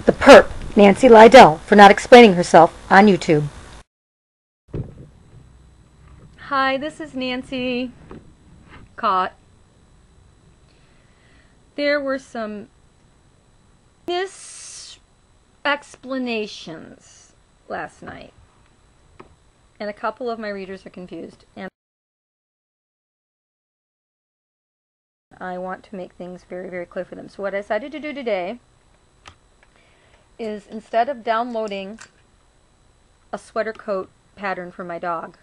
the perp, Nancy Liedel, for not explaining herself on YouTube. Hi, this is Nancy. Caught. There were some mis-explanations last night, and a couple of my readers are confused, and I want to make things very, very clear for them. So what I decided to do today is, instead of downloading a sweater coat pattern for my dog,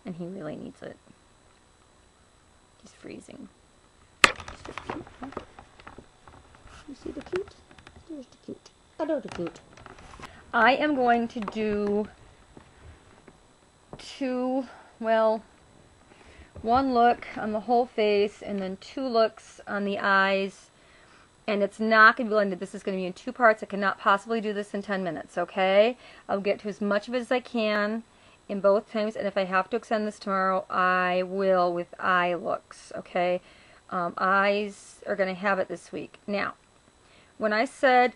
and he really needs it. He's freezing. So cute, huh? You see the cute? There's the cute. Hello, the cute. I am going to do one look on the whole face and then 2 looks on the eyes. And it's not going to be blended. This is going to be in 2 parts. I cannot possibly do this in 10 minutes, okay? I'll get to as much of it as I can in both times, and if I have to extend this tomorrow, I will with eye looks, okay? Eyes are going to have it this week. Now, when I said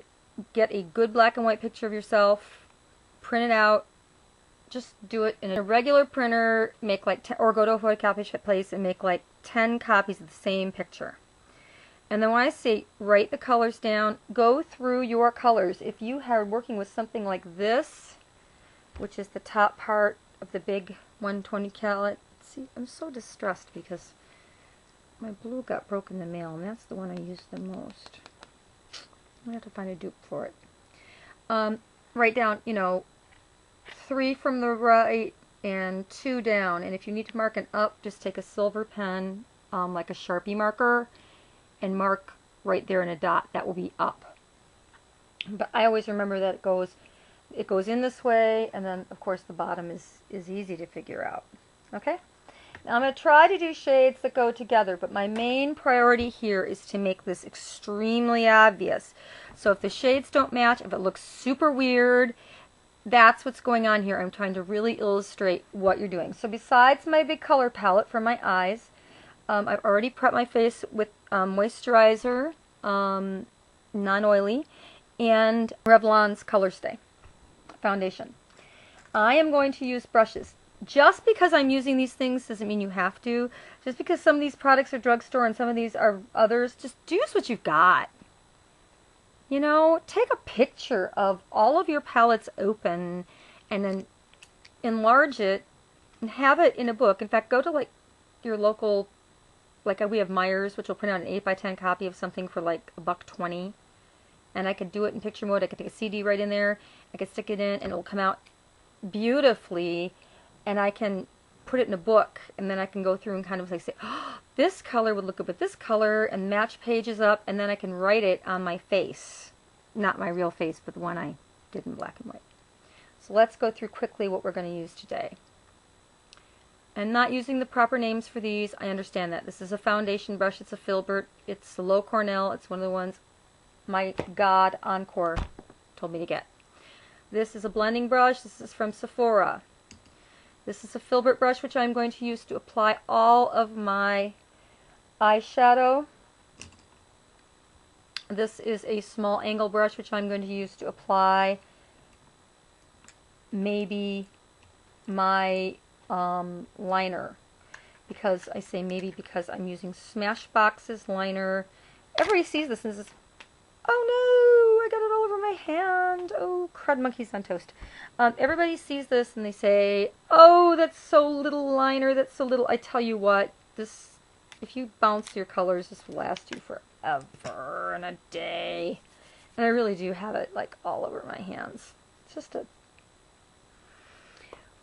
get a good black and white picture of yourself, print it out, just do it in a regular printer, make like 10, or go to a photocopy place and make like 10 copies of the same picture. And then when I say write the colors down, go through your colors. If you are working with something like this, which is the top part of the big 120 carat, see, I'm so distressed because my blue got broken in the mail, and that's the one I use the most. I have to find a dupe for it. Write down, 3 from the right and 2 down, and if you need to mark an up, just take a silver pen, like a Sharpie marker, and mark right there in a dot. That will be up. But I always remember that it goes in this way, and then of course the bottom is easy to figure out. Okay? Now I'm going to try to do shades that go together, but my main priority here is to make this extremely obvious. So if the shades don't match, if it looks super weird, that's what's going on here. I'm trying to really illustrate what you're doing. So besides my big color palette for my eyes, I've already prepped my face with moisturizer, non-oily, and Revlon's Color Stay foundation. I am going to use brushes. Just because I'm using these things doesn't mean you have to. Just because some of these products are drugstore and some of these are others, just use what you've got. Take a picture of all of your palettes open and then enlarge it and have it in a book. In fact, go to like your local, like we have Myers, which will print out an 8x10 copy of something for like $1.20. And I could do it in picture mode. I could take a CD right in there. I could stick it in, and it will come out beautifully. And I can put it in a book, and then I can go through and kind of like say, oh, this color would look good with this color, and match pages up, and then I can write it on my face. Not my real face, but the one I did in black and white. So let's go through quickly what we're going to use today. I'm not using the proper names for these. I understand that. This is a foundation brush. It's a Filbert. It's a Low Cornell. It's one of the ones my God Encore told me to get. This is a blending brush. This is from Sephora. This is a Filbert brush, which I'm going to use to apply all of my eyeshadow. This is a small angle brush, which I'm going to use to apply maybe my liner. Because I say maybe because I'm using Smashbox's liner. Everybody sees this and says, oh no, I got it all over my hand. Oh, crud monkeys on toast. Everybody sees this and they say, oh, that's so little liner, that's so little. I tell you what, this, if you bounce your colors, this will last you forever and a day. And I really do have it like all over my hands. It's just a...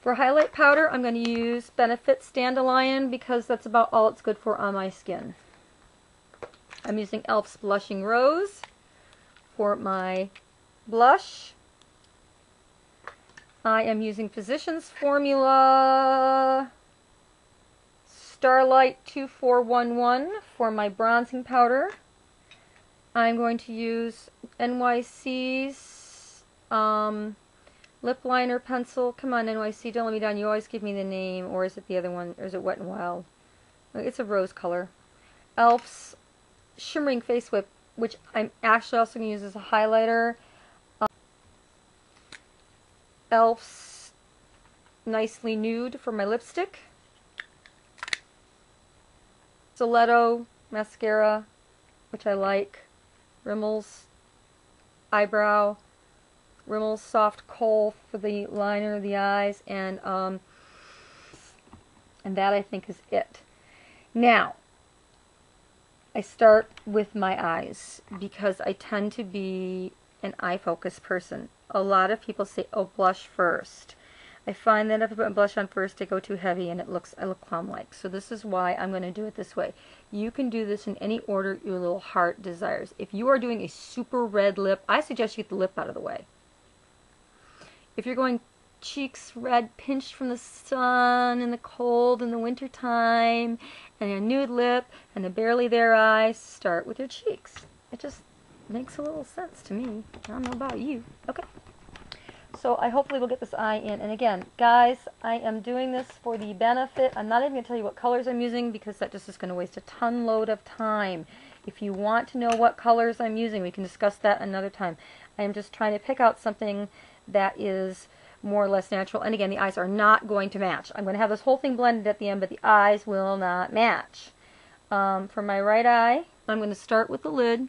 For highlight powder, I'm going to use Benefit Dandelion because that's about all it's good for on my skin. I'm using e.l.f.'s Blushing Rose for my blush. I am using Physicians Formula Starlight 2411 for my bronzing powder. I'm going to use NYC's lip liner pencil. Come on, NYC, don't let me down. You always give me the name. Or is it the other one? Or is it Wet n Wild? It's a rose color. e.l.f.'s Shimmering Face Whip, which I'm actually also going to use as a highlighter. Elf's Nicely Nude for my lipstick. Stiletto mascara, which I like. Rimmel's eyebrow. Rimmel's Soft Kohl for the liner of the eyes, and that I think is it. Now, I start with my eyes because I tend to be an eye focus person. A lot of people say, oh, blush first. I find that if I put blush on first, I go too heavy and I look clown-like. So this is why I'm going to do it this way. You can do this in any order your little heart desires. If you are doing a super red lip, I suggest you get the lip out of the way. If you're going cheeks red, pinched from the sun in the cold in the winter time, and a nude lip and a barely there eye, start with your cheeks. It just makes a little sense to me. I don't know about you. Okay. So I hopefully will get this eye in. And again, guys, I am doing this for the benefit. I'm not even going to tell you what colors I'm using because that just is going to waste a ton load of time. If you want to know what colors I'm using, we can discuss that another time. I am just trying to pick out something that is more or less natural. And again, the eyes are not going to match. I'm going to have this whole thing blended at the end, but the eyes will not match. For my right eye, I'm going to start with the lid.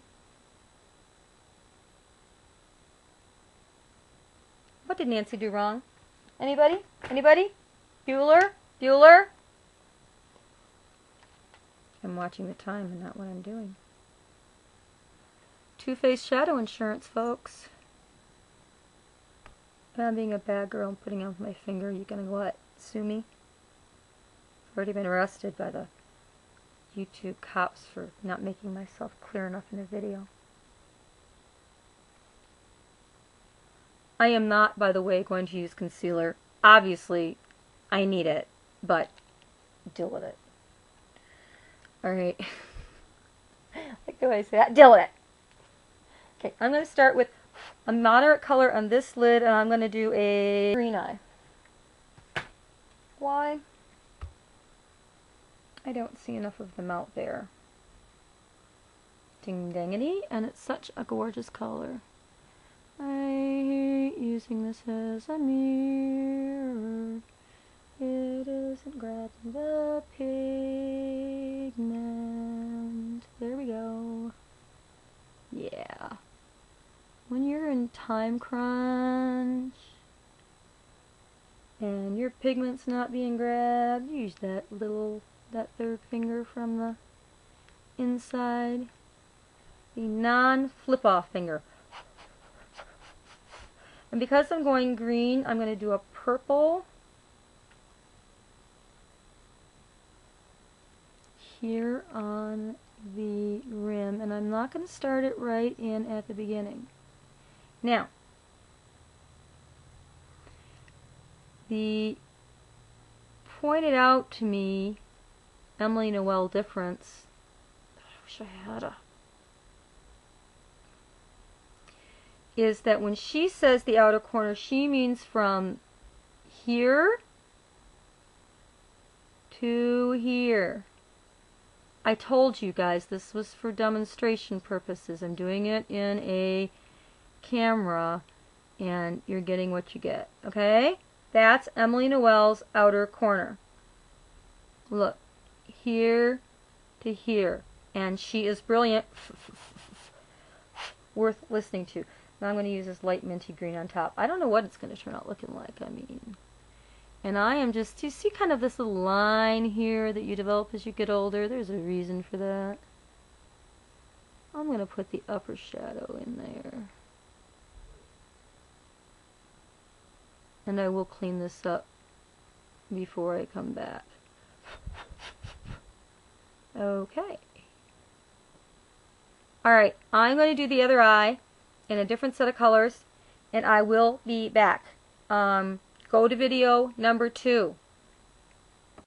What did Nancy do wrong? Anybody? Anybody? Bueller? Bueller? I'm watching the time and not what I'm doing. Too Faced Shadow Insurance, folks. I'm being a bad girl and putting out my finger. You gonna what? Sue me? I've already been arrested by the YouTube cops for not making myself clear enough in a video. I am not, by the way, going to use concealer. Obviously, I need it, but deal with it. Alright. Like the way I say that. Deal with it. Okay, I'm going to start with a moderate color on this lid, and I'm going to do a green eye. Why? I don't see enough of them out there. Ding dangity, and it's such a gorgeous color. I hate using this as a mirror. It isn't grabbing the pigment. There we go. Yeah. When you're in time crunch and your pigment's not being grabbed, use that third finger from the inside. The non-flip-off finger. And because I'm going green, I'm going to do a purple here on the rim. And I'm not going to start it right in at the beginning. Now, the pointed out to me Emily Noel difference. I wish I had a. Is that when she says the outer corner, she means from here to here. I told you guys this was for demonstration purposes. I'm doing it in a camera and you're getting what you get. Okay? That's Emily Noel's outer corner. Look. Here to here. And she is brilliant. Worth listening to. Now I'm going to use this light minty green on top. I don't know what it's going to turn out looking like. I mean, and I am just, you see kind of this little line here that you develop as you get older? There's a reason for that. I'm going to put the upper shadow in there. And I will clean this up before I come back. Okay. Alright, I'm going to do the other eye in a different set of colors, and I will be back. Go to video number 2.